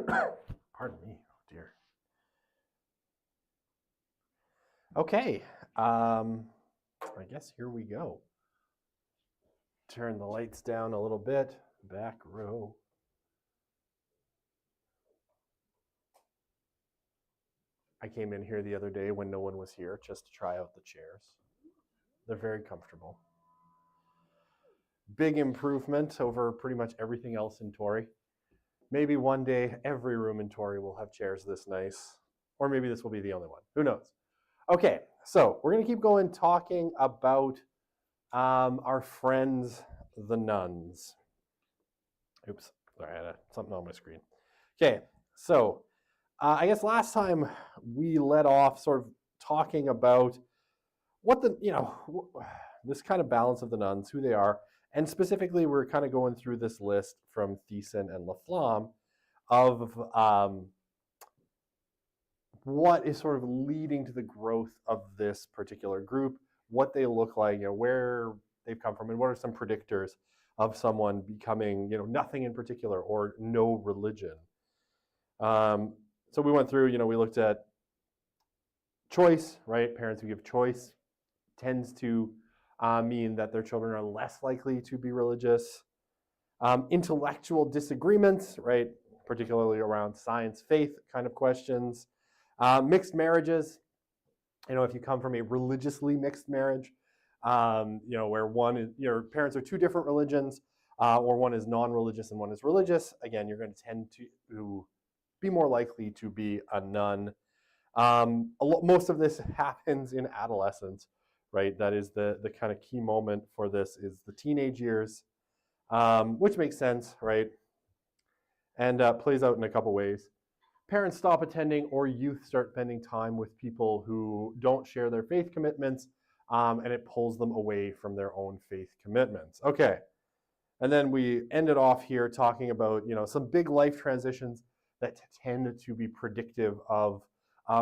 Pardon me. Oh dear. Okay. I guess here we go. Turn the lights down a little bit. Back row. I came in here the other day when no one was here just to try out the chairs. They're very comfortable. Big improvement over pretty much everything else in Torrey. Maybe one day every room in Torrey will have chairs this nice, or maybe this will be the only one. Who knows? Okay, so we're going to keep going talking about our friends, the nuns. Oops, sorry, I had something on my screen. Okay, so I guess last time we led off sort of talking about what this kind of balance of the nuns, who they are, and specifically we're kind of going through this list from Thiessen and Laflamme of what is sort of leading to the growth of this particular group, what they look like, where they've come from, and what are some predictors of someone becoming, nothing in particular or no religion. So we went through, we looked at choice, right? Parents who give choice tends to mean that their children are less likely to be religious. Intellectual disagreements, right? Particularly around science, faith kind of questions. Mixed marriages, if you come from a religiously mixed marriage, where one is, your parents are two different religions, or one is non-religious and one is religious, again, you're going to tend to be more likely to be a nun. Most of this happens in adolescence, right? That is the kind of key moment for this is the teenage years, which makes sense, right? And plays out in a couple ways. Parents stop attending or youth start spending time with people who don't share their faith commitments, and it pulls them away from their own faith commitments. Okay, and then we ended off here talking about some big life transitions that tend to be predictive of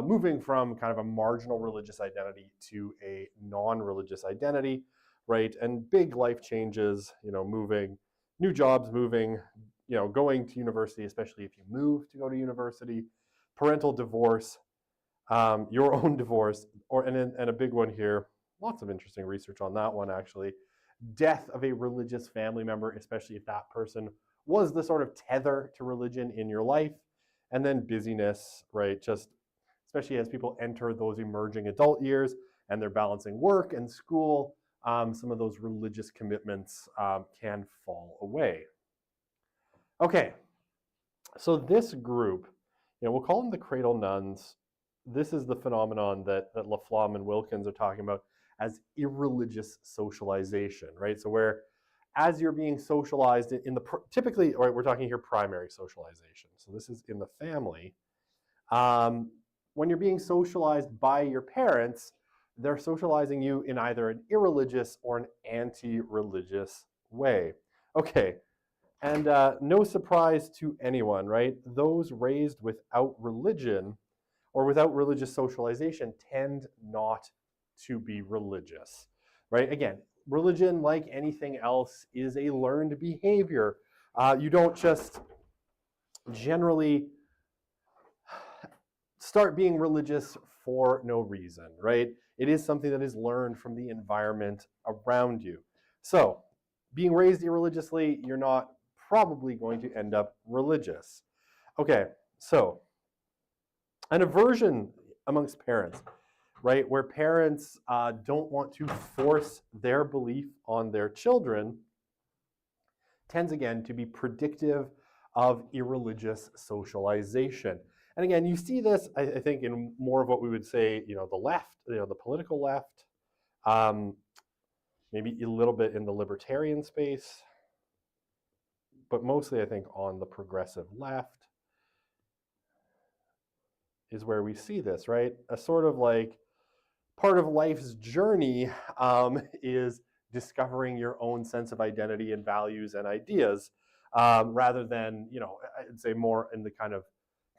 moving from kind of a marginal religious identity to a non-religious identity, right? And big life changes, moving, new jobs, moving, going to university, especially if you move to go to university, parental divorce, your own divorce, and a big one here, lots of interesting research on that one actually, death of a religious family member, especially if that person was the sort of tether to religion in your life, and then busyness, right? Just especially as people enter those emerging adult years and they're balancing work and school, some of those religious commitments can fall away. Okay, so this group, we'll call them the cradle nuns. This is the phenomenon that Laflamme and Wilkins are talking about as irreligious socialization, right? So where as you're being socialized in the, typically, right, we're talking here primary socialization. So this is in the family. When you're being socialized by your parents, they're socializing you in either an irreligious or an anti-religious way. Okay. And no surprise to anyone, right? Those raised without religion or without religious socialization tend not to be religious, right? Again, religion, like anything else, is a learned behavior. You don't just generally start being religious for no reason, right? It is something that is learned from the environment around you. So, being raised irreligiously, you're not probably going to end up religious. Okay, so an aversion amongst parents, right, where parents don't want to force their belief on their children, tends again to be predictive of irreligious socialization. And again, you see this, I think, in more of what we would say, the left, the political left, maybe a little bit in the libertarian space, but mostly I think on the progressive left is where we see this, right? A sort of like part of life's journey is discovering your own sense of identity and values and ideas, rather than, I'd say more in the kind of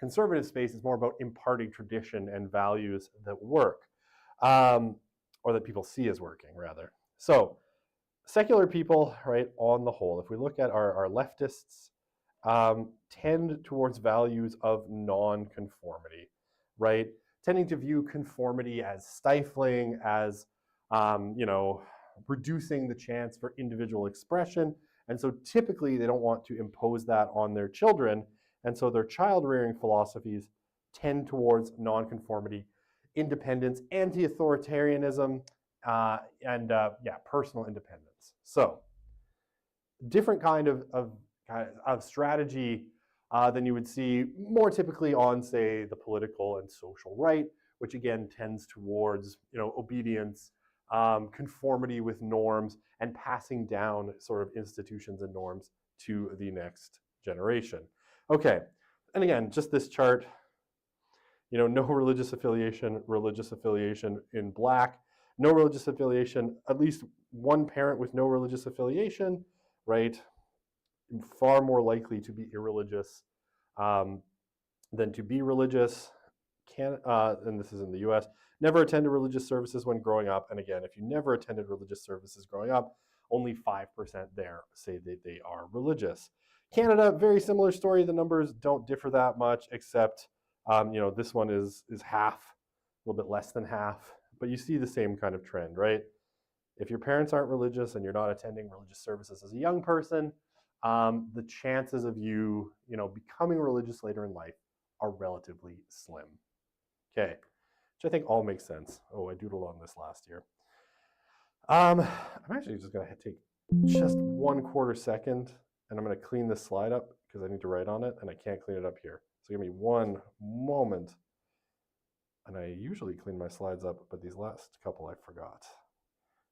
conservative space is more about imparting tradition and values that work, or that people see as working, rather. So secular people, right, on the whole, if we look at our leftists tend towards values of non-conformity, right? Tending to view conformity as stifling, as reducing the chance for individual expression. And so typically they don't want to impose that on their children. And so their child rearing philosophies tend towards non-conformity, independence, anti-authoritarianism, and personal independence. So different kind of strategy than you would see more typically on, say, the political and social right, which again tends towards obedience, conformity with norms, and passing down sort of institutions and norms to the next generation. Okay, and again, just this chart, no religious affiliation in black, no religious affiliation, at least one parent with no religious affiliation, right? Far more likely to be irreligious than to be religious. And this is in the US, never attended religious services when growing up. And again, if you never attended religious services growing up, only 5% there say that they are religious. Canada, very similar story. The numbers don't differ that much, except this one is half, a little bit less than half. But you see the same kind of trend, right? If your parents aren't religious and you're not attending religious services as a young person, the chances of you, becoming religious later in life are relatively slim. Okay, which I think all makes sense. Oh, I doodled on this last year. I'm actually just going to take just 1/4 second, and I'm going to clean this slide up because I need to write on it, and I can't clean it up here. So give me one moment. And I usually clean my slides up, but these last couple I forgot.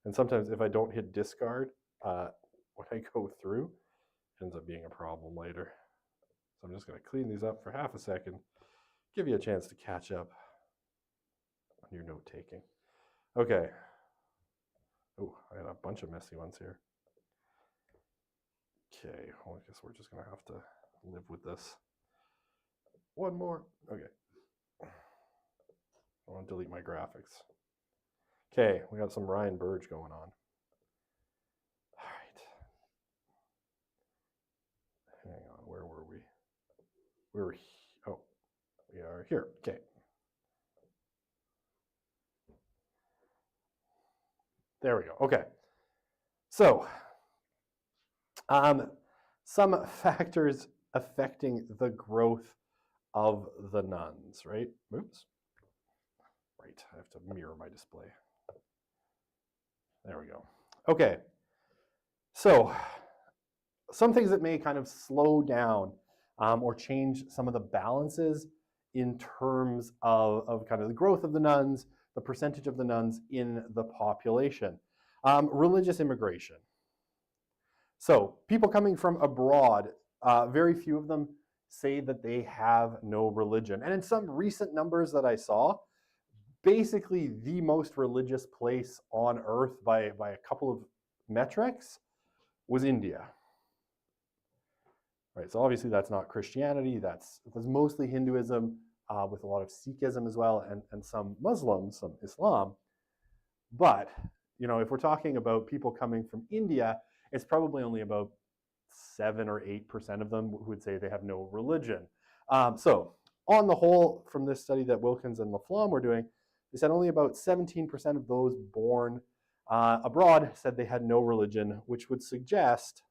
And sometimes if I don't hit discard when I go through, it ends up being a problem later. So I'm just going to clean these up for half a second, give you a chance to catch up on your note taking. Okay. Oh, I got a bunch of messy ones here. Okay, well, I guess we're just going to have to live with this. One more. Okay. I want to delete my graphics. Okay, we got some Ryan Burge going on. All right. Hang on, where were we? We are here. Okay. There we go. Okay. So, some factors affecting the growth of the nuns, right? Oops. Right, I have to mirror my display. There we go. Okay. So, some things that may kind of slow down or change some of the balances in terms of kind of the growth of the nuns, the percentage of the nuns in the population. Religious immigration. So people coming from abroad, very few of them say that they have no religion. And in some recent numbers that I saw, basically the most religious place on earth by a couple of metrics was India. Right, so obviously that's not Christianity, that's mostly Hinduism, with a lot of Sikhism as well, and some Muslims, some Islam. But, if we're talking about people coming from India, it's probably only about 7 or 8% of them who would say they have no religion. So on the whole, from this study that Wilkins and Laflamme were doing, they said only about 17% of those born abroad said they had no religion, which would suggest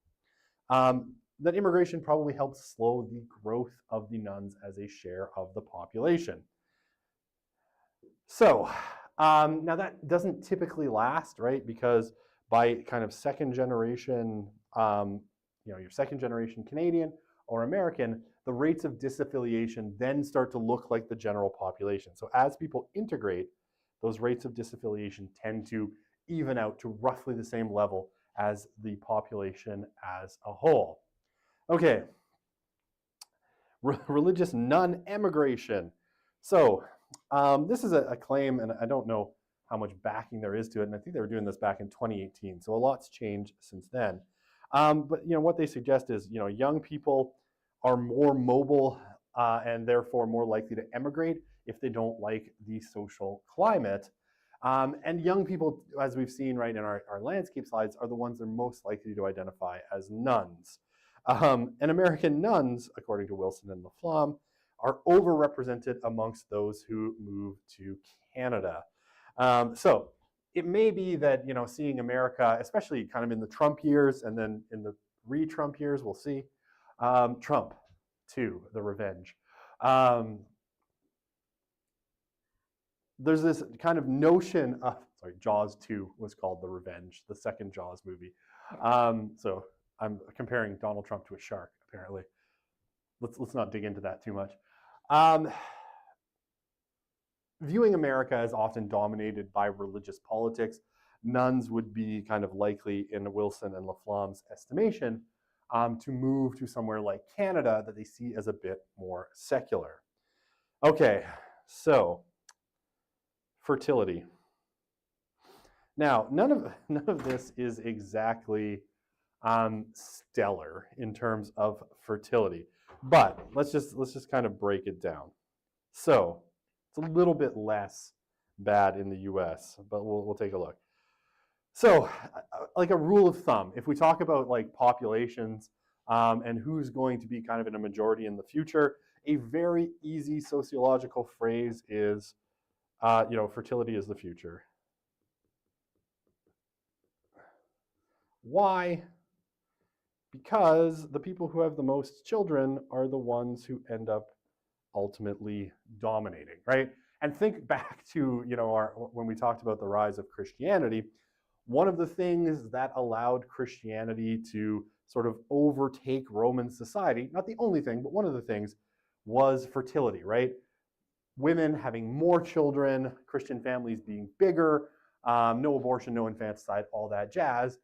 that immigration probably helps slow the growth of the nuns as a share of the population. So now that doesn't typically last, right? Because by kind of second generation, your second generation Canadian or American, the rates of disaffiliation then start to look like the general population. So as people integrate, those rates of disaffiliation tend to even out to roughly the same level as the population as a whole. Okay, religious nun emigration. So this is a claim, and I don't know how much backing there is to it, and I think they were doing this back in 2018, so a lot's changed since then. But what they suggest is young people are more mobile and therefore more likely to emigrate if they don't like the social climate. And young people, as we've seen right in our landscape slides, are the ones that are most likely to identify as nuns. And American nuns, according to Wilson and Laflamme, are overrepresented amongst those who move to Canada. So it may be that, seeing America, especially kind of in the Trump years and then in the re-Trump years, we'll see. Trump 2, the revenge. There's this kind of notion of, Jaws 2 was called The Revenge, the second Jaws movie. So I'm comparing Donald Trump to a shark, apparently. Let's not dig into that too much. Viewing America as often dominated by religious politics, nuns would be kind of likely, in Wilson and Laflamme's estimation, to move to somewhere like Canada that they see as a bit more secular. Okay, so fertility. Now, none of this is exactly stellar in terms of fertility, but let's just kind of break it down. So it's a little bit less bad in the U.S., but we'll take a look. So, like a rule of thumb, if we talk about like populations and who's going to be kind of in a majority in the future, a very easy sociological phrase is, fertility is the future. Why? Because the people who have the most children are the ones who end up ultimately dominating, right? And think back to, when we talked about the rise of Christianity, one of the things that allowed Christianity to sort of overtake Roman society, not the only thing, but one of the things, was fertility, right? Women having more children, Christian families being bigger, no abortion, no infanticide, all that jazz,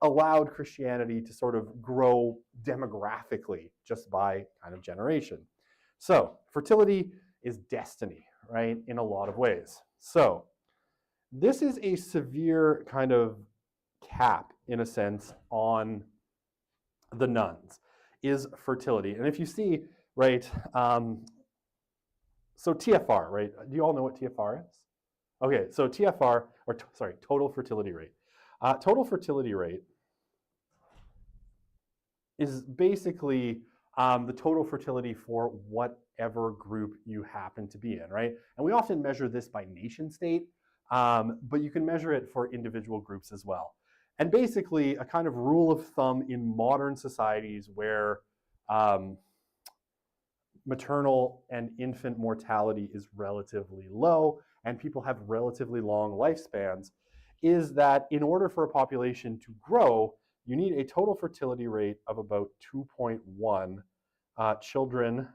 allowed Christianity to sort of grow demographically just by kind of generation. So fertility is destiny, right, in a lot of ways. So this is a severe kind of cap, in a sense, on the nuns, is fertility. And if you see, right, so TFR, right, do you all know what TFR is? Okay, so TFR, total fertility rate. Total fertility rate is basically the total fertility for whatever group you happen to be in, right? And we often measure this by nation state, but you can measure it for individual groups as well. And basically, a kind of rule of thumb in modern societies where maternal and infant mortality is relatively low and people have relatively long lifespans, is that in order for a population to grow, you need a total fertility rate of about 2.1 children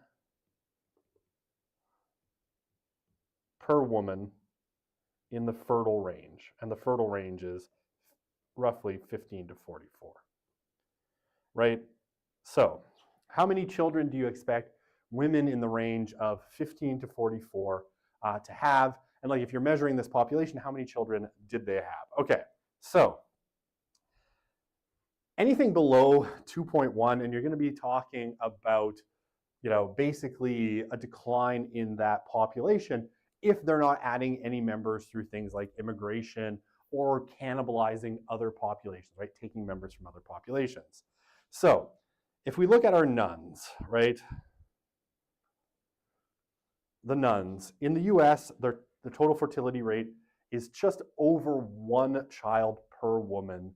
per woman in the fertile range. And the fertile range is roughly 15 to 44, right? So how many children do you expect women in the range of 15 to 44 to have? And like, if you're measuring this population, how many children did they have? Okay, so anything below 2.1, and you're going to be talking about, basically a decline in that population if they're not adding any members through things like immigration or cannibalizing other populations, right? Taking members from other populations. So if we look at our nuns, right? The nuns in the US, the total fertility rate is just over 1 child per woman.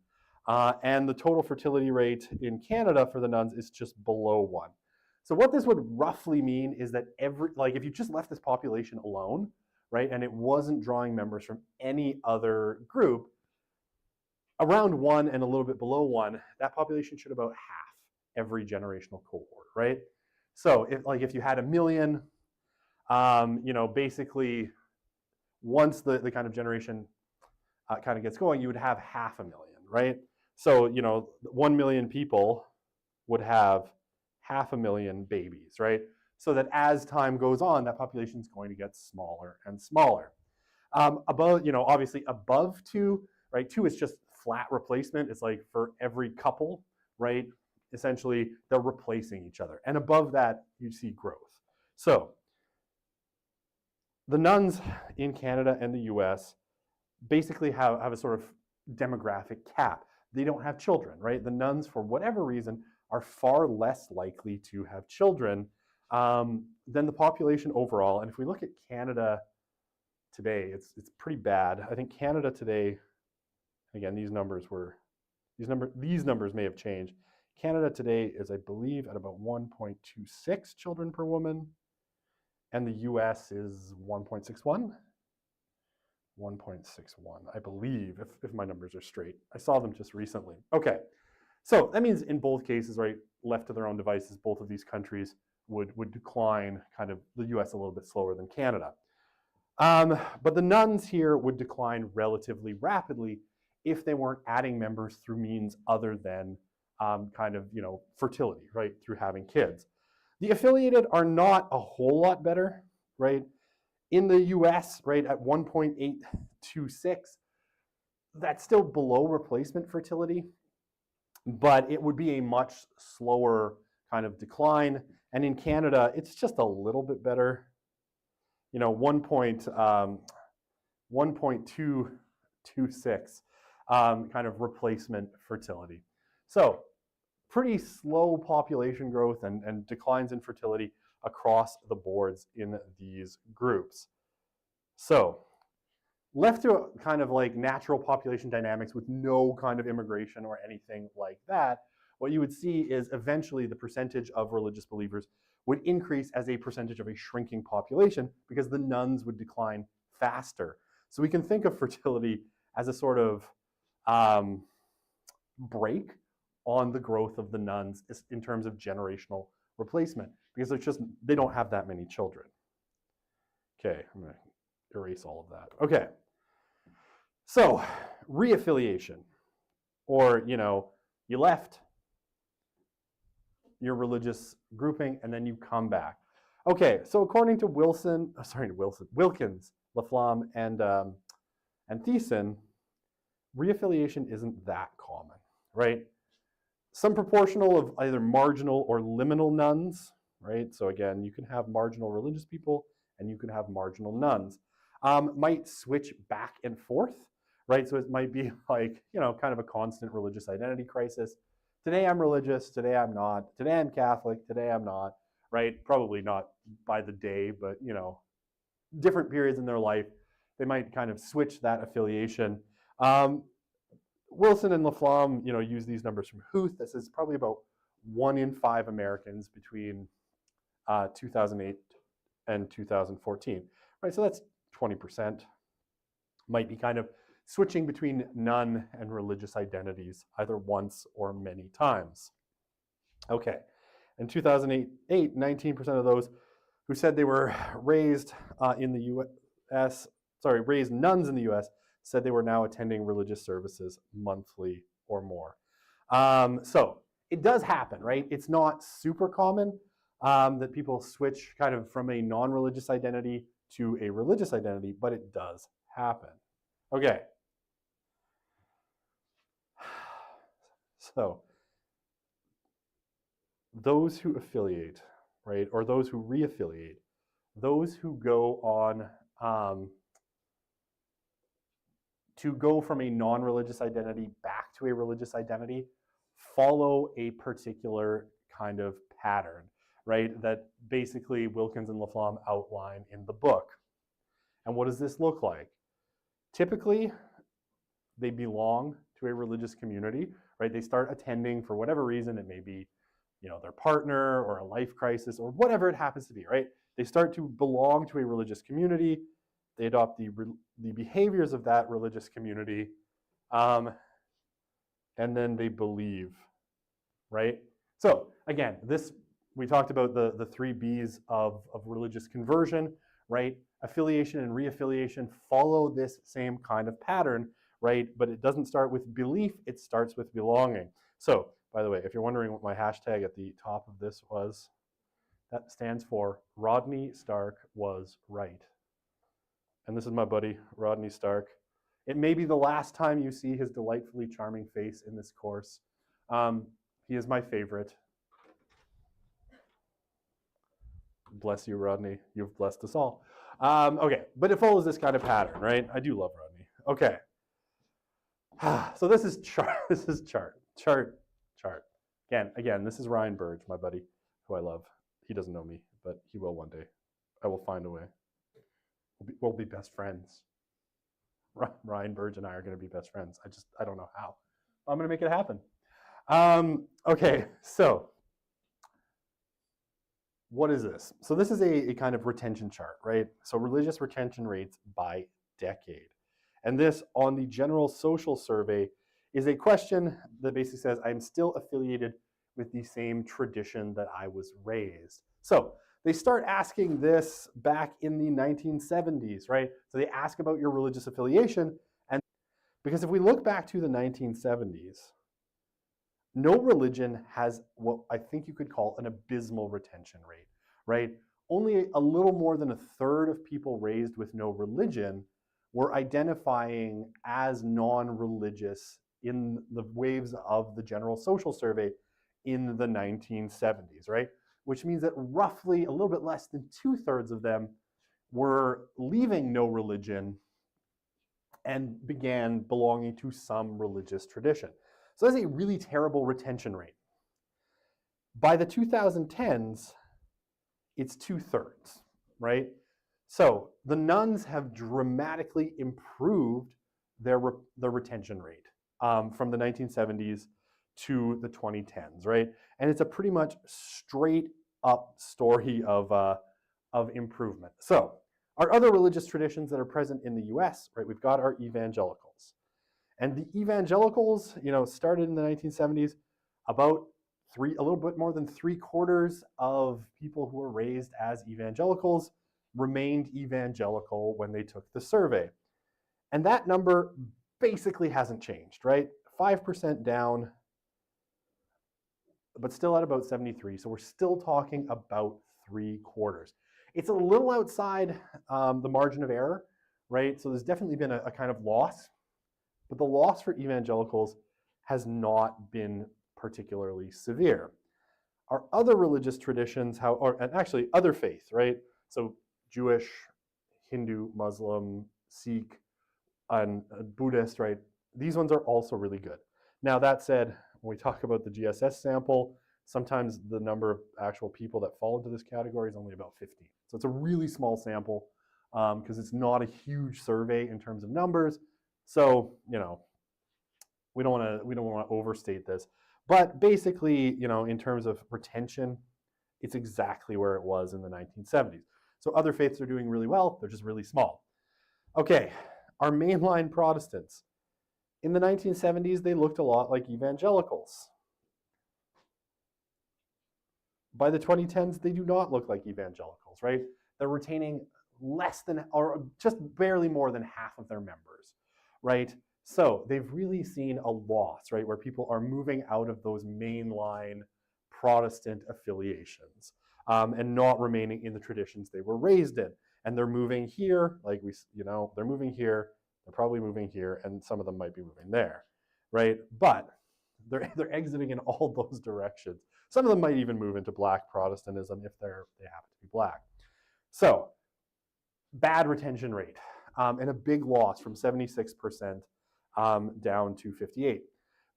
And the total fertility rate in Canada for the nuns is just below 1. So what this would roughly mean is that if you just left this population alone, right, and it wasn't drawing members from any other group, around 1 and a little bit below 1, that population should about half every generational cohort, right? So if you had 1 million, basically once the kind of generation kind of gets going, you would have 500,000, right? So, 1 million people would have 500,000 babies, right? So that as time goes on, that population is going to get smaller and smaller. Obviously above 2, right? 2 is just flat replacement. It's like for every couple, right? Essentially, they're replacing each other. And above that, you see growth. So the nuns in Canada and the US basically have a sort of demographic cap. They don't have children, right? The nuns, for whatever reason, are far less likely to have children than the population overall. And if we look at Canada today, it's pretty bad. I think Canada today, again, these numbers may have changed. Canada today is, I believe, at about 1.26 children per woman, and the US is 1.61. 1.61, I believe, if my numbers are straight. I saw them just recently. Okay, so that means in both cases, right, left to their own devices, both of these countries would decline, kind of the US a little bit slower than Canada. But the nuns here would decline relatively rapidly if they weren't adding members through means other than kind of, fertility, right, through having kids. The affiliated are not a whole lot better, right? In the US, right, at 1.826, that's still below replacement fertility, but it would be a much slower kind of decline. And in Canada, it's just a little bit better, 1.226 kind of replacement fertility. So pretty slow population growth and declines in fertility across the boards in these groups. So left to kind of like natural population dynamics with no kind of immigration or anything like that, what you would see is eventually the percentage of religious believers would increase as a percentage of a shrinking population because the nuns would decline faster. So we can think of fertility as a sort of break on the growth of the nuns in terms of generational replacement, because they don't have that many children. Okay, I'm going to erase all of that. Okay, so reaffiliation, or you left your religious grouping and then you come back. Okay, so according to Wilkins, Laflamme, and Thiessen, reaffiliation isn't that common, right? Some proportional of either marginal or liminal nuns, right? So again, you can have marginal religious people and you can have marginal nuns, might switch back and forth, right? So it might be like, kind of a constant religious identity crisis. Today I'm religious, today I'm not. Today I'm Catholic, today I'm not, right? Probably not by the day, but, different periods in their life, they might kind of switch that affiliation. Wilson and Laflamme, use these numbers from Huth. This is probably about 1 in 5 Americans between 2008 and 2014, right? So that's 20%. Might be kind of switching between nun and religious identities either once or many times. Okay, in 2008, 19% of those who said they were raised raised nuns in the US, said they were now attending religious services monthly or more. So it does happen, right? It's not super common that people switch kind of from a non-religious identity to a religious identity, but it does happen. Okay. So those who affiliate, right, or those who reaffiliate, those who go on to go from a non-religious identity back to a religious identity follow a particular kind of pattern, right, that basically Wilkins and Laflamme outline in the book. And what does this look like? Typically, they belong to a religious community, right? They start attending for whatever reason. It may be, their partner or a life crisis or whatever it happens to be, right? They start to belong to a religious community. They adopt the behaviors of that religious community, and then they believe, right? So again, we talked about the 3 B's of religious conversion, right? Affiliation and reaffiliation follow this same kind of pattern, right? But it doesn't start with belief, it starts with belonging. So, by the way, if you're wondering what my hashtag at the top of this was, that stands for Rodney Stark was right. And this is my buddy, Rodney Stark. It may be the last time you see his delightfully charming face in this course. He is my favorite. Bless you, Rodney. You've blessed us all. Okay, but it follows this kind of pattern, right? I do love Rodney. Okay. So this is chart. Again, this is Ryan Burge, my buddy, who I love. He doesn't know me, but he will one day. I will find a way. We'll be best friends. Ryan Burge and I are going to be best friends. I don't know how. I'm going to make it happen. Okay, so what is this? So this is a kind of retention chart, right? So religious retention rates by decade. And this on the General Social Survey is a question that basically says, I'm still affiliated with the same tradition that I was raised. So they start asking this back in the 1970s, right? So they ask about your religious affiliation. And because if we look back to the 1970s, no religion has what I think you could call an abysmal retention rate, right? Only a little more than a third of people raised with no religion were identifying as non-religious in the waves of the General Social Survey in the 1970s, right? Which means that roughly a little bit less than 2/3 of them were leaving no religion and began belonging to some religious tradition. So that's a really terrible retention rate. By the 2010s, it's 2/3, right? So the nuns have dramatically improved their retention rate from the 1970s to the 2010s, right? And it's a pretty much straight up story of improvement. So our other religious traditions that are present in the US, right? We've got our evangelicals. And the evangelicals, started in the 1970s. About a little bit more than 3/4 of people who were raised as evangelicals remained evangelical when they took the survey. And that number basically hasn't changed, right? 5% down, but still at about 73. So we're still talking about 3/4. It's a little outside the margin of error, right? So there's definitely been a kind of loss. But the loss for evangelicals has not been particularly severe. Our other religious traditions, and actually other faiths, right? So Jewish, Hindu, Muslim, Sikh, and Buddhist, right? These ones are also really good. Now that said, when we talk about the GSS sample, sometimes the number of actual people that fall into this category is only about 15. So it's a really small sample because it's not a huge survey in terms of numbers. So, we don't want to overstate this, but basically, in terms of retention, it's exactly where it was in the 1970s. So other faiths are doing really well. They're just really small. Okay, our mainline Protestants. In the 1970s, they looked a lot like evangelicals. By the 2010s, they do not look like evangelicals, right? They're retaining less than, or just barely more than half of their members, right? So they've really seen a loss, right, where people are moving out of those mainline Protestant affiliations and not remaining in the traditions they were raised in. And they're moving here, they're moving here, they're probably moving here, and some of them might be moving there, right? But they're exiting in all those directions. Some of them might even move into Black Protestantism if they happen to be Black. So bad retention rate and a big loss from 76% down to 58%.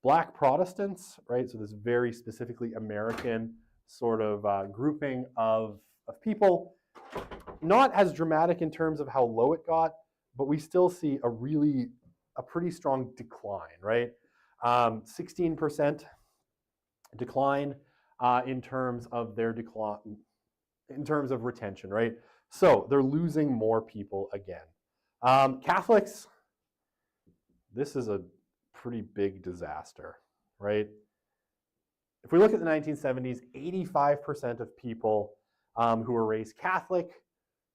Black Protestants, right? So this very specifically American sort of grouping of people, not as dramatic in terms of how low it got, but we still see a pretty strong decline, right? 16% decline in terms of their decline, in terms of retention, right? So they're losing more people again. Catholics, this is a pretty big disaster, right? If we look at the 1970s, 85% of people who were raised Catholic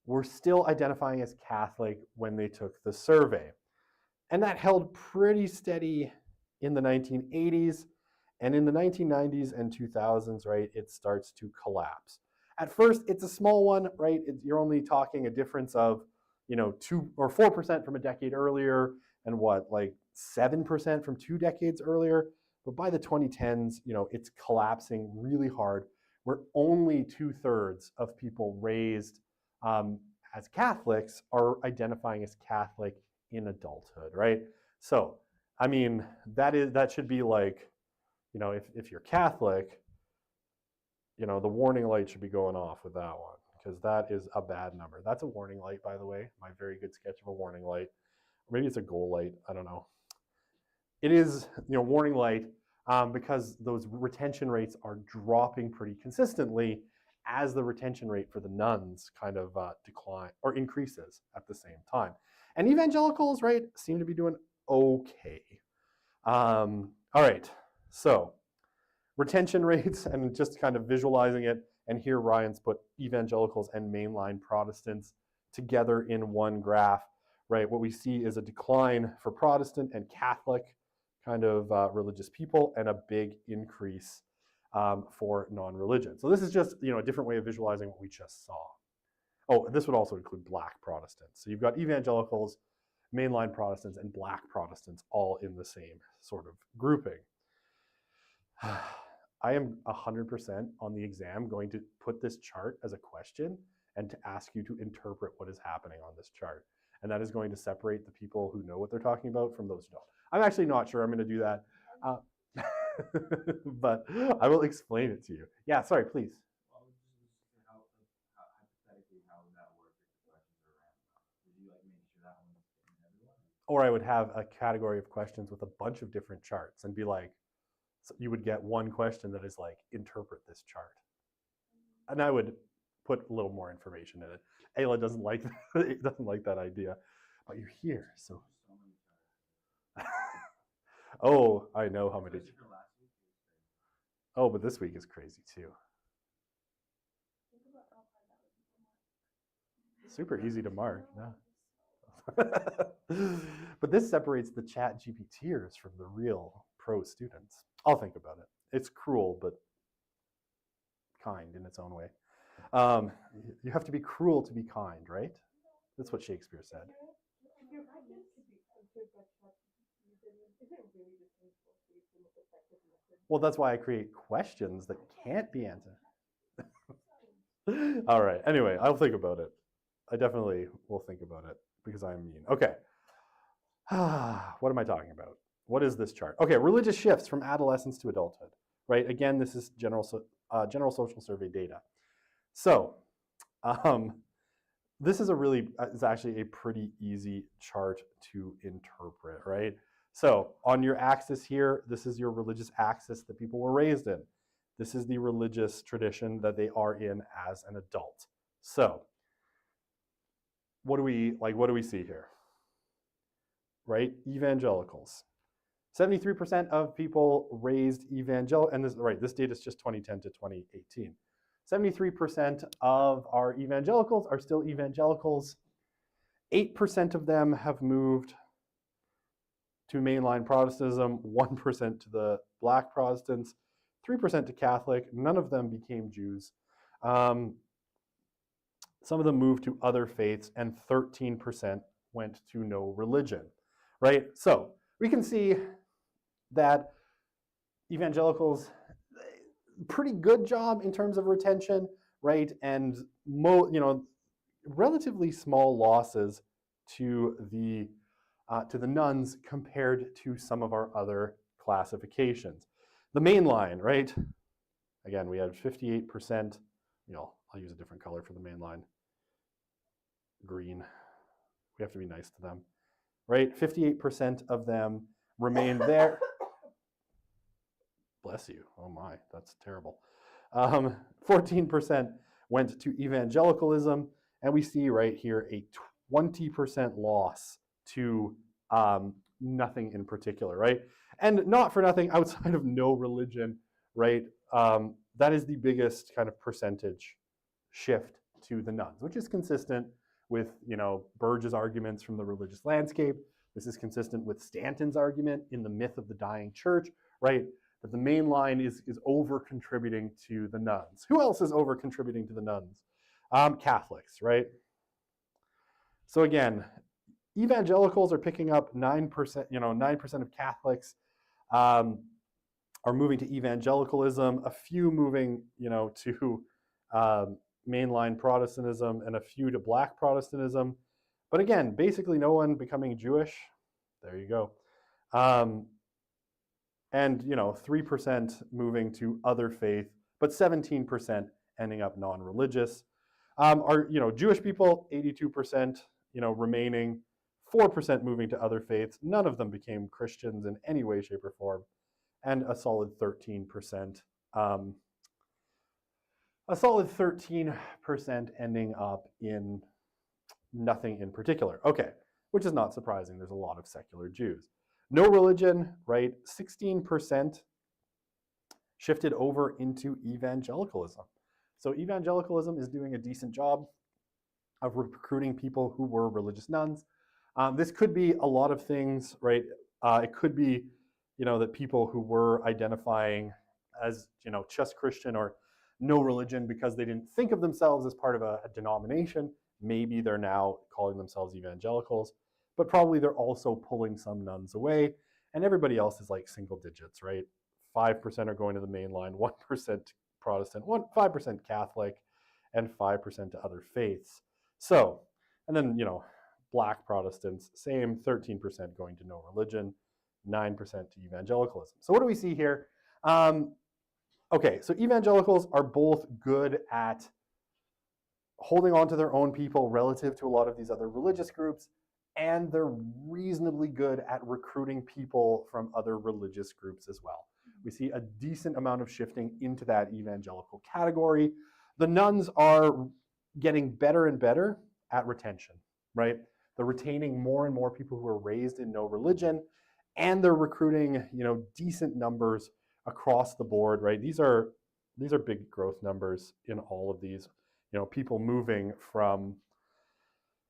were still identifying as Catholic when they took the survey. And that held pretty steady in the 1980s. And in the 1990s and 2000s, right, it starts to collapse. At first, it's a small one, right? You're only talking a difference of, 2 or 4% from a decade earlier and 7% from 2 decades earlier. But by the 2010s, it's collapsing really hard, where only 2/3 of people raised as Catholics are identifying as Catholic in adulthood, right? So, I mean, that should be like, if you're Catholic, the warning light should be going off with that one, because that is a bad number. That's a warning light, by the way, my very good sketch of a warning light. Or maybe it's a goal light, I don't know. It is, warning light, because those retention rates are dropping pretty consistently as the retention rate for the nuns kind of decline or increases at the same time. And evangelicals, right, seem to be doing okay. All right, so retention rates, and just kind of visualizing it, and here Ryan's put evangelicals and mainline Protestants together in one graph, right? What we see is a decline for Protestant and Catholic kind of religious people, and a big increase for non-religion. So this is just a different way of visualizing what we just saw. Oh, this would also include Black Protestants. So you've got evangelicals, mainline Protestants, and Black Protestants all in the same sort of grouping. I am 100% on the exam going to put this chart as a question and to ask you to interpret what is happening on this chart. And that is going to separate the people who know what they're talking about from those who don't. I'm actually not sure I'm going to do that, but I will explain it to you. Yeah, sorry, please. Well, hypothetically, how would that work if the questions are random? Would you make sure that one's in everyone? Or I would have a category of questions with a bunch of different charts and be like, so you would get one question that is like, interpret this chart. And I would put a little more information in it. Ayla doesn't like that, doesn't like that idea, but you're here, so. Oh, I know how many. Oh, but this week is crazy too. Super easy to mark. No. But this separates the chat GPTers from the real pro students. I'll think about it. It's cruel, but kind in its own way. You have to be cruel to be kind, right? That's what Shakespeare said. Well, that's why I create questions that can't be answered. All right. Anyway, I'll think about it. I definitely will think about it because I'm mean. Okay. What am I talking about? What is this chart? Okay, religious shifts from adolescence to adulthood, right? Again, this is general social survey data. So, this is is actually a pretty easy chart to interpret, right? So on your axis here, this is your religious axis that people were raised in. This is the religious tradition that they are in as an adult. So what do we see here? Right? Evangelicals. 73% of people raised evangelical, and this data is just 2010 to 2018. 73% of our evangelicals are still evangelicals. 8% of them have moved to mainline Protestantism, 1% to the Black Protestants, 3% to Catholic. None of them became Jews. Some of them moved to other faiths, and 13% went to no religion, right? So we can see that evangelicals, pretty good job in terms of retention, right? And relatively small losses to the nuns compared to some of our other classifications. The main line, right? Again, we had 58%. I'll use a different color for the main line. Green. We have to be nice to them, right? 58% of them remained there. Bless you. Oh my, that's terrible. 14% went to evangelicalism, and we see right here a 20% loss to nothing in particular, right? And not for nothing, outside of no religion, right? That is the biggest kind of percentage shift to the nuns, which is consistent with, Burge's arguments from the religious landscape. This is consistent with Stanton's argument in The Myth of the Dying Church, right? That the main line is over-contributing to the nuns. Who else is over-contributing to the nuns? Catholics, right? So again, evangelicals are picking up 9%, 9% of Catholics are moving to evangelicalism, a few moving, to mainline Protestantism, and a few to Black Protestantism. But again, basically no one becoming Jewish. There you go. and 3% moving to other faith, but 17% ending up non-religious. Are Jewish people 82% remaining, 4% moving to other faiths. None of them became Christians in any way, shape, or form, and a solid 13%. A solid 13% ending up in nothing in particular. Okay, which is not surprising. There's a lot of secular Jews. No religion, right? 16% shifted over into evangelicalism. So evangelicalism is doing a decent job of recruiting people who were religious nuns. This could be a lot of things, right? It could be, that people who were identifying as, just Christian or no religion because they didn't think of themselves as part of a denomination. Maybe they're now calling themselves evangelicals, but probably they're also pulling some nuns away, and everybody else is like single digits, right? 5% are going to the main line, 1% Protestant, 5% Catholic, and 5% to other faiths. So, and then, Black Protestants, same, 13% going to no religion, 9% to evangelicalism. So what do we see here? Okay, so evangelicals are both good at holding on to their own people relative to a lot of these other religious groups, and they're reasonably good at recruiting people from other religious groups as well. We see a decent amount of shifting into that evangelical category. The nuns are getting better and better at retention, right? They're retaining more and more people who are raised in no religion, and they're recruiting, decent numbers across the board, right? These are big growth numbers in all of these, people moving from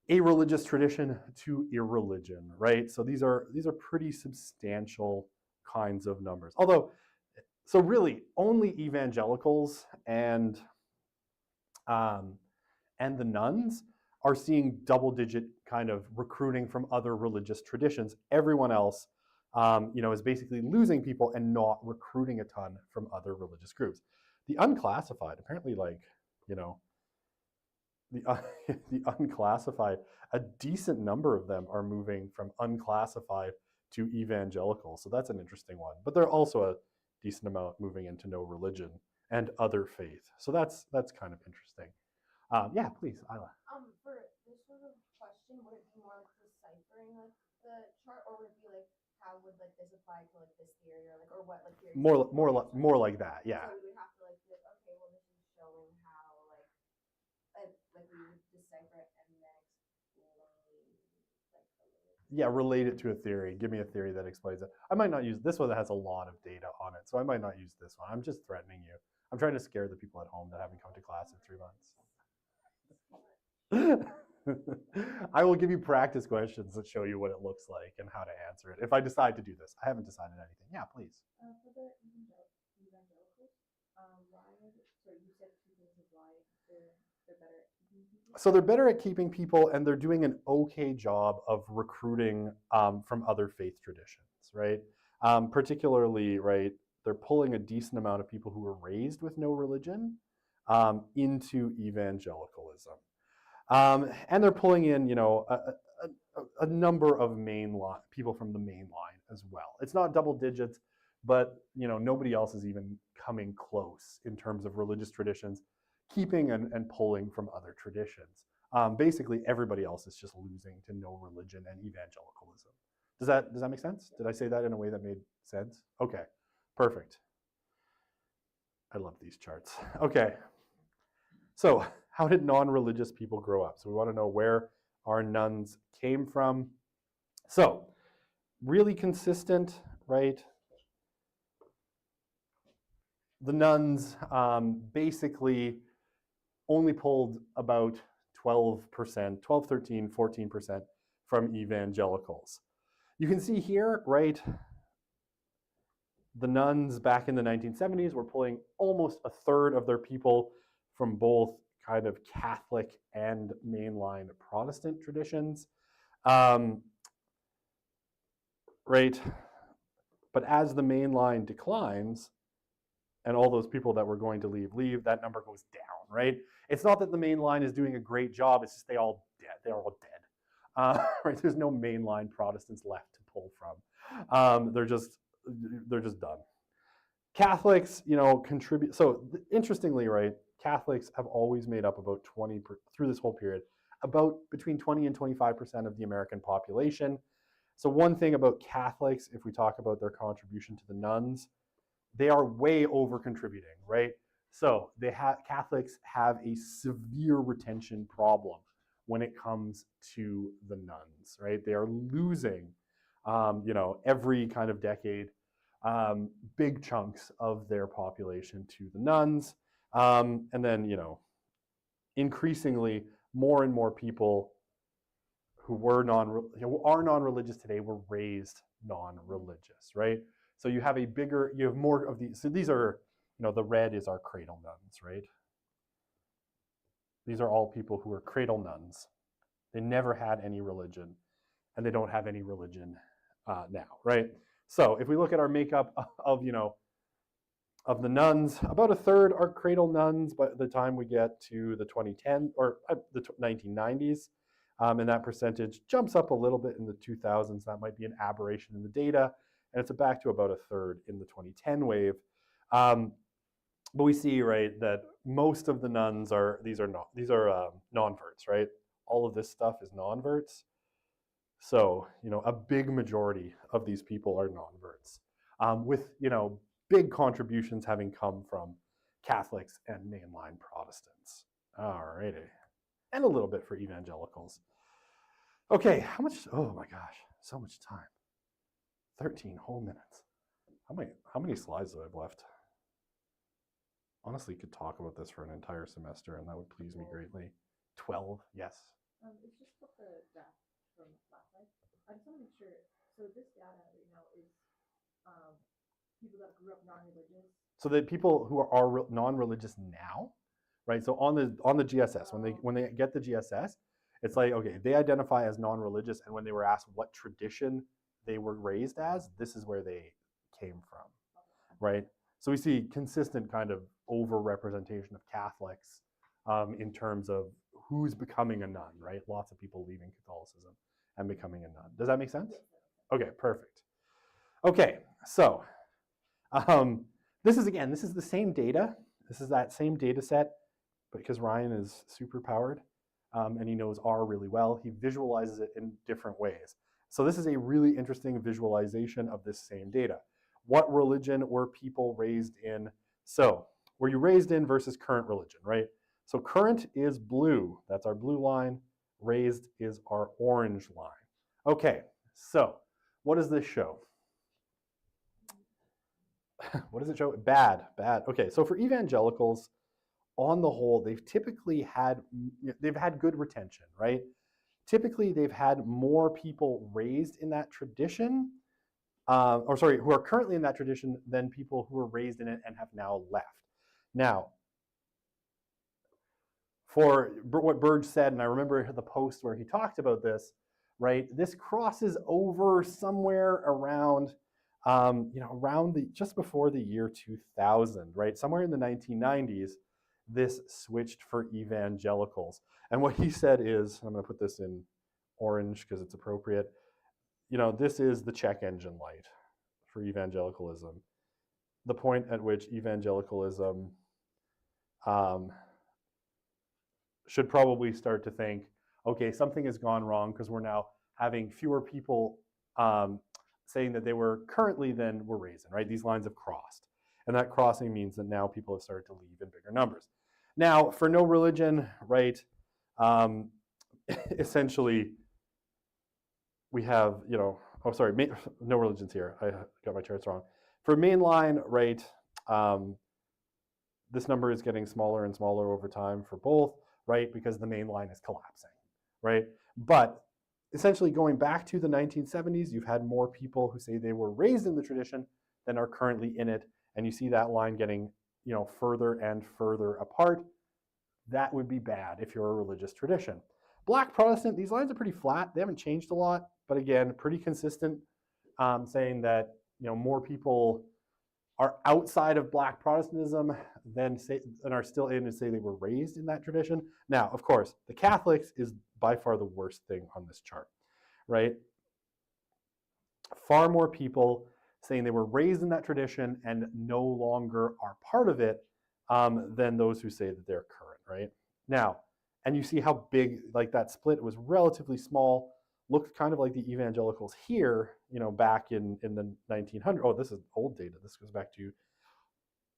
a religious tradition to irreligion, right? So these are pretty substantial kinds of numbers. Although, so really only evangelicals and the nuns are seeing double-digit kind of recruiting from other religious traditions. Everyone else, is basically losing people and not recruiting a ton from other religious groups. The unclassified, apparently, the unclassified, a decent number of them are moving from unclassified to evangelical. So that's an interesting one. But there are also a decent amount moving into no religion and other faith. So that's kind of interesting. Yeah, please, Isla. For this sort of question, would it be more like deciphering like the chart, or would it be like how would like this apply to like this theory, or what like theory? More like that, yeah. So we would have to like be like, okay, well this is showing how like we would decipher it and then explain like yeah, relate it to a theory. Give me a theory that explains it. I might not use this one that has a lot of data on it, so I might not use this one. I'm just threatening you. I'm trying to scare the people at home that haven't come to class in 3 months. I will give you practice questions that show you what it looks like and how to answer it. If I decide to do this, I haven't decided anything. Yeah, please. For the evangelicals, so you said 2 things of why they're better at keeping people. So they're better at keeping people, and they're doing an okay job of recruiting from other faith traditions, right? Particularly, right, they're pulling a decent amount of people who were raised with no religion into evangelicalism. And they're pulling in, a number of people from the main line as well. It's not double digits, but nobody else is even coming close in terms of religious traditions, keeping and pulling from other traditions. Basically, everybody else is just losing to no religion and evangelicalism. Does that make sense? Did I say that in a way that made sense? Okay, perfect. I love these charts. Okay, so how did non-religious people grow up? So we want to know where our nuns came from. So really consistent, right? The nuns basically only pulled about 12%, 12, 13, 14% from evangelicals. You can see here, right, the nuns back in the 1970s were pulling almost a third of their people from both kind of Catholic and mainline Protestant traditions, right? But as the mainline declines, and all those people that were going to leave, that number goes down, right? It's not that the mainline is doing a great job, it's just they're all dead. Right? There's no mainline Protestants left to pull from. They're just they're just done. Catholics, you know, contribute. So interestingly, right, Catholics have always made up about 20 through this whole period, about between 20 and 25% of the American population. So one thing about Catholics, if we talk about their contribution to the nuns, they are way over contributing, right? So Catholics have a severe retention problem when it comes to the nuns, right? They are losing, you know, every kind of decade, big chunks of their population to the nuns. And then, you know, increasingly more and more people who are non-religious today were raised non-religious, right? So you have more of these. So these are, you know, the red is our cradle nuns, right? These are all people who are cradle nuns. They never had any religion, and they don't have any religion now, right? So if we look at our makeup of, you know, of the nuns, about a third are cradle nuns by the time we get to the 2010 or the 1990s. And that percentage jumps up a little bit in the 2000s. That might be an aberration in the data. And it's back to about a third in the 2010 wave. But we see, right, that most of the nuns are non-verts, right? All of this stuff is non-verts. So, you know, a big majority of these people are non-verts, with, you know, big contributions having come from Catholics and mainline Protestants. All righty. And a little bit for evangelicals. Okay, how much? Oh my gosh, so much time. 13 whole minutes. How many slides do I have left? Honestly, could talk about this for an entire semester, and that would please me greatly. 12, yes. It's just about the graph from last night. I just want to make sure. So this data right now is people that grew up non-religious. So the people who are non-religious now, right? So on the GSS, when they get the GSS, it's like, okay, they identify as non-religious, and when they were asked what tradition they were raised as, this is where they came from, right? So we see consistent kind of over-representation of Catholics in terms of who's becoming a nun, right? Lots of people leaving Catholicism and becoming a nun. Does that make sense? Okay, perfect. Okay, so this is the same data. This is that same data set, because Ryan is super powered and he knows R really well. He visualizes it in different ways. So this is a really interesting visualization of this same data. What religion were people raised in? So were you raised in versus current religion, right? So current is blue. That's our blue line. Raised is our orange line. Okay, so what does this show? What does it show? Bad. Okay, so for evangelicals, on the whole, they've had good retention, right? Typically, they've had more people raised in that tradition, who are currently in that tradition than people who were raised in it and have now left. Now, for what Burge said, and I remember the post where he talked about this, right? This crosses over somewhere around, just before the year 2000, right? Somewhere in the 1990s, this switched for evangelicals. And what he said is, I'm going to put this in orange because it's appropriate. You know, this is the check engine light for evangelicalism. The point at which evangelicalism should probably start to think, okay, something has gone wrong because we're now having fewer people saying that they were currently than were raised in, right? These lines have crossed. And that crossing means that now people have started to leave in bigger numbers. Now, for no religion, right, essentially, we have, no religion's here. I got my charts wrong. For mainline, right, this number is getting smaller and smaller over time for both, right, because the main line is collapsing, right? But essentially going back to the 1970s, you've had more people who say they were raised in the tradition than are currently in it, and you see that line getting, further and further apart. That would be bad if you're a religious tradition. Black Protestant, these lines are pretty flat. They haven't changed a lot, but again, pretty consistent, saying that, more people are outside of Black Protestantism than are still in and say they were raised in that tradition. Now, of course, the Catholics is by far the worst thing on this chart, right? Far more people saying they were raised in that tradition and no longer are part of it, than those who say that they're current, right? Now, and you see how big, like that split was relatively small, looked kind of like the evangelicals here, back in the 1900s. Oh, this is old data. This goes back to,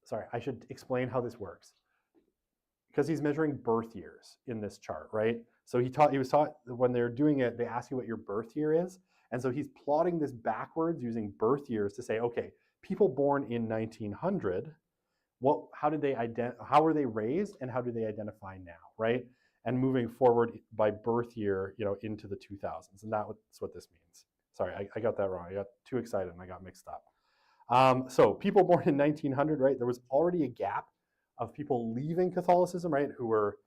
sorry, I should explain how this works. Because he's measuring birth years in this chart, right? So he was taught when they're doing it, they ask you what your birth year is. And so he's plotting this backwards using birth years to say, okay, people born in 1900, how were they raised and how do they identify now, right? And moving forward by birth year, into the 2000s. And that's what this means. Sorry, I got that wrong. I got too excited and I got mixed up. So people born in 1900, right? There was already a gap of people leaving Catholicism, right? Who were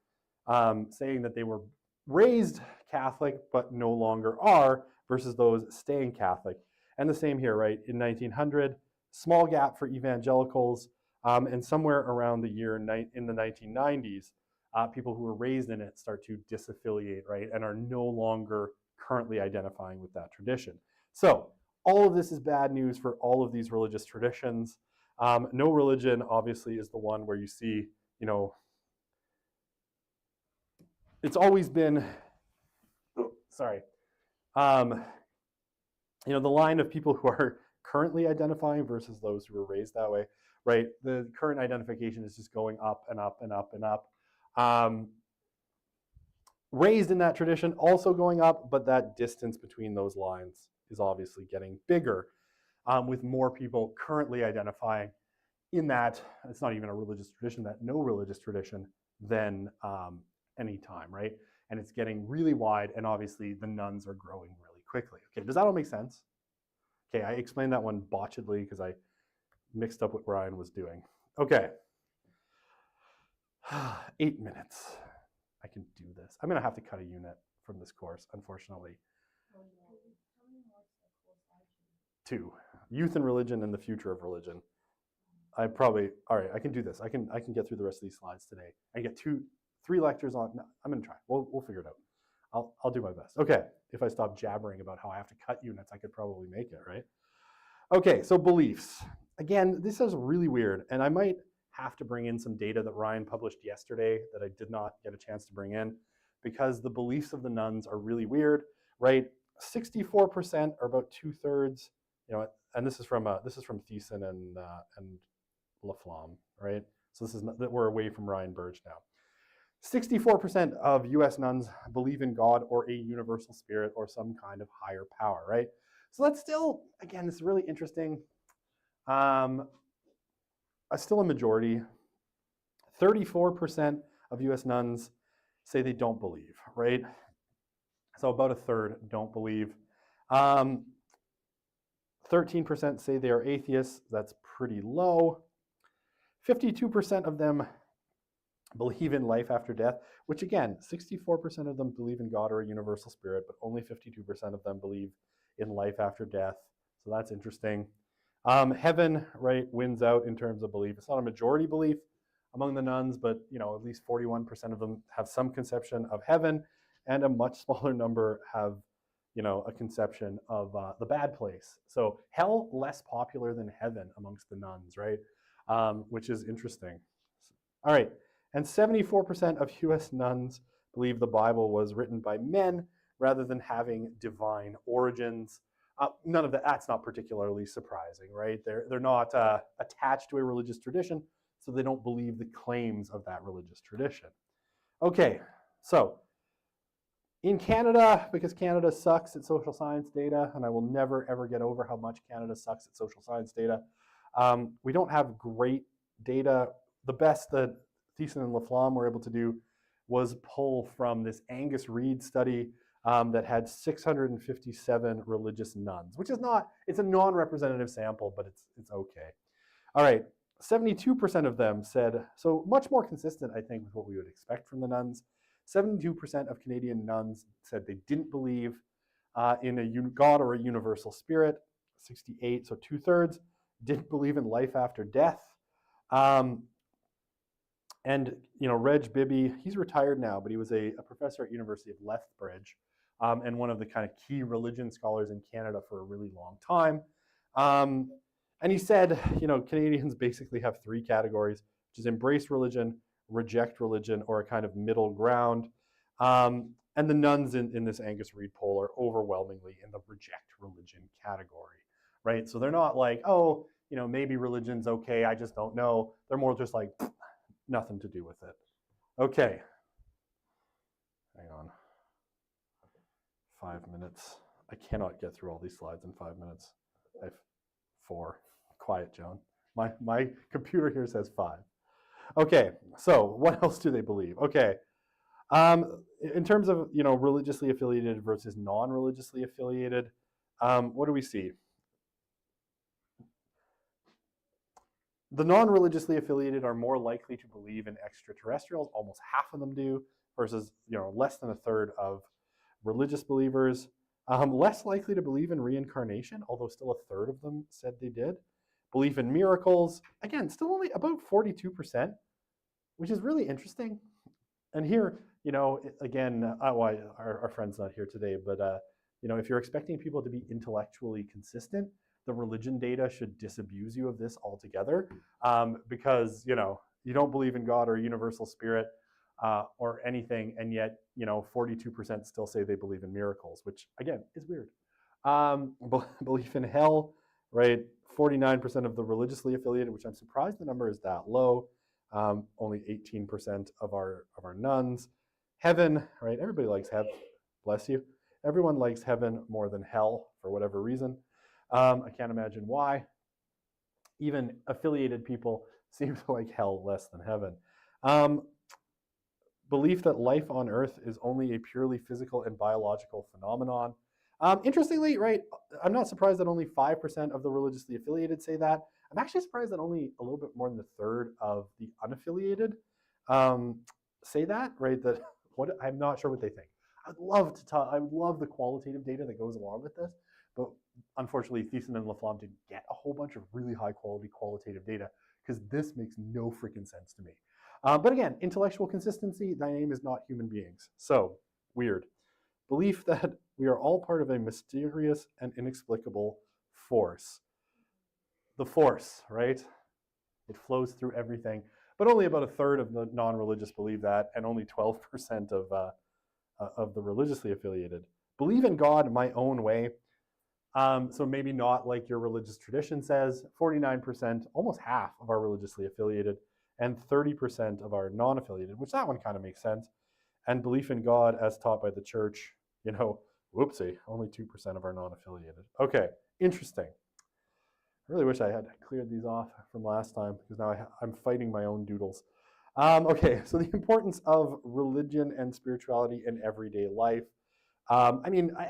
saying that they were raised Catholic but no longer are, versus those staying Catholic. And the same here, right? In 1900, small gap for evangelicals, and somewhere around the year in the 1990s, people who were raised in it start to disaffiliate, right? And are no longer currently identifying with that tradition. So all of this is bad news for all of these religious traditions. No religion, obviously, is the one where you see, it's always been, the line of people who are currently identifying versus those who were raised that way, right? The current identification is just going up and up and up and up. Raised in that tradition also going up, but that distance between those lines is obviously getting bigger, with more people currently identifying in that, it's not even a religious tradition, that no religious tradition, than any time, right? And it's getting really wide, and obviously the nuns are growing really quickly. Okay, does that all make sense? Okay, I explained that one botchedly because I mixed up what Ryan was doing. Okay. 8 minutes. I can do this. I'm going to have to cut a unit from this course, unfortunately. 2. Youth and religion and the future of religion. All right, I can do this. I can get through the rest of these slides today. I get 3 lectures on, no, I'm going to try. We'll figure it out. I'll do my best. Okay, if I stop jabbering about how I have to cut units, I could probably make it, right? Okay, so beliefs. Again, this is really weird, and I might have to bring in some data that Ryan published yesterday that I did not get a chance to bring in, because the beliefs of the nuns are really weird, right? 64% are about 2/3, and this is from Thiessen and Laflamme, right? So this is not, that we're away from Ryan Burge now. 64% of US nuns believe in God or a universal spirit or some kind of higher power, right? So that's still, again, it's really interesting. Still a majority. 34% of US nuns say they don't believe, right? So about 1/3 don't believe. 13% say they are atheists. That's pretty low. 52% of them believe in life after death, which again, 64% of them believe in God or a universal spirit, but only 52% of them believe in life after death. So that's interesting. Heaven, right, wins out in terms of belief. It's not a majority belief among the nuns, but at least 41% of them have some conception of heaven, and a much smaller number have a conception of the bad place. So hell, less popular than heaven amongst the nuns, right? Which is interesting. All right, and 74% of US nuns believe the Bible was written by men rather than having divine origins. None of that's not particularly surprising, right? They're not attached to a religious tradition, so they don't believe the claims of that religious tradition. Okay, so in Canada, because Canada sucks at social science data, and I will never ever get over how much Canada sucks at social science data, we don't have great data. The best that Thiessen and Laflamme were able to do was pull from this Angus Reid study that had 657 religious nuns, which is it's a non-representative sample, but it's okay. All right, 72% of them said, so much more consistent, I think, with what we would expect from the nuns. 72% of Canadian nuns said they didn't believe in a God or a universal spirit. 68, so 2/3, didn't believe in life after death. And Reg Bibby, he's retired now, but he was a professor at University of Lethbridge, and one of the kind of key religion scholars in Canada for a really long time. And he said, Canadians basically have three categories, which is embrace religion, reject religion, or a kind of middle ground. And the nuns in this Angus Reid poll are overwhelmingly in the reject religion category, right? So they're not like, oh, maybe religion's okay, I just don't know. They're more just like, nothing to do with it. Okay. Hang on. 5 minutes. I cannot get through all these slides in 5 minutes. I have 4. Quiet, Joan. My computer here says 5. Okay, so what else do they believe? Okay. In terms of religiously affiliated versus non-religiously affiliated, what do we see? The non-religiously affiliated are more likely to believe in extraterrestrials. Almost half of them do, versus less than a third of religious believers. Less likely to believe in reincarnation, although still a third of them said they did. Belief in miracles, again, still only about 42%, which is really interesting. And here, again, our friend's not here today, but if you're expecting people to be intellectually consistent, the religion data should disabuse you of this altogether, because you don't believe in God or universal spirit or anything, and yet 42% still say they believe in miracles, which again is weird. Belief in hell, right? 49% of the religiously affiliated, which I'm surprised the number is that low. Only 18% of our nuns. Heaven, right? Everybody likes heaven. Bless you. Everyone likes heaven more than hell for whatever reason. I can't imagine why. Even affiliated people seem to like hell less than heaven. Belief that life on Earth is only a purely physical and biological phenomenon. Interestingly, right, I'm not surprised that only 5% of the religiously affiliated say that. I'm actually surprised that only a little bit more than a third of the unaffiliated say that, right? I'm not sure what they think. I would love the qualitative data that goes along with this, but unfortunately, Thiessen and Laflamme didn't get a whole bunch of really high quality qualitative data, because this makes no freaking sense to me. But again, intellectual consistency, thy name is not human beings. So, weird. Belief that we are all part of a mysterious and inexplicable force. The force, right? It flows through everything. But only about a third of the non-religious believe that, and only 12% of the religiously affiliated. Believe in God my own way. So maybe not like your religious tradition says. 49%, almost half of our religiously affiliated, and 30% of our non-affiliated, which that one kind of makes sense. And belief in God as taught by the church, whoopsie, only 2% of our non-affiliated. Okay, interesting. I really wish I had cleared these off from last time, because now I'm fighting my own doodles. Okay, so the importance of religion and spirituality in everyday life. I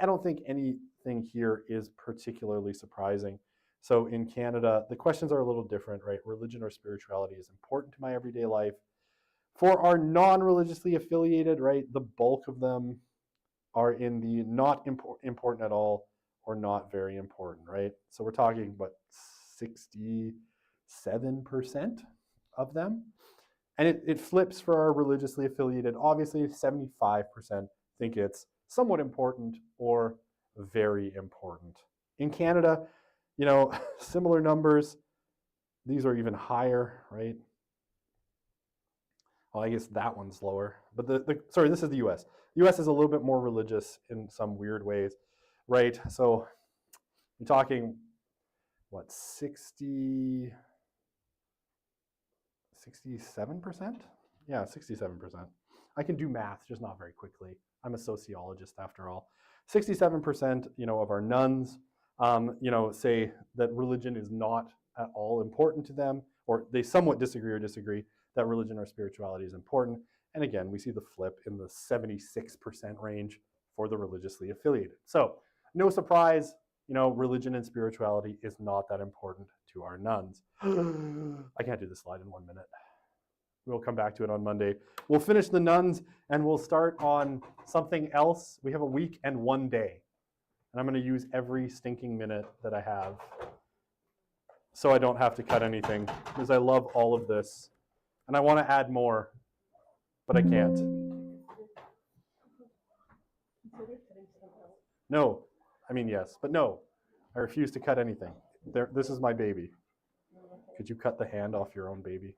don't think anything here is particularly surprising. So in Canada, the questions are a little different, right? Religion or spirituality is important to my everyday life. For our non-religiously affiliated, right, the bulk of them are in the not important at all or not very important, right? So we're talking about 67% of them. And it flips for our religiously affiliated. Obviously, 75% think it's somewhat important or very important. In Canada, similar numbers. These are even higher, right? Well, I guess that one's lower. But sorry, this is the US. The US is a little bit more religious in some weird ways, right? So you're talking, what, 67%? Yeah, 67%. I can do math, just not very quickly. I'm a sociologist after all. 67%, of our nuns, say that religion is not at all important to them, or they somewhat disagree that religion or spirituality is important. And again, we see the flip in the 76% range for the religiously affiliated. So no surprise, religion and spirituality is not that important to our nuns. I can't do this slide in 1 minute. We'll come back to it on Monday. We'll finish the nuns and we'll start on something else. We have a week and 1 day. And I'm going to use every stinking minute that I have so I don't have to cut anything, because I love all of this. And I want to add more, but I can't. No, yes, but no, I refuse to cut anything. There, this is my baby. Could you cut the hand off your own baby?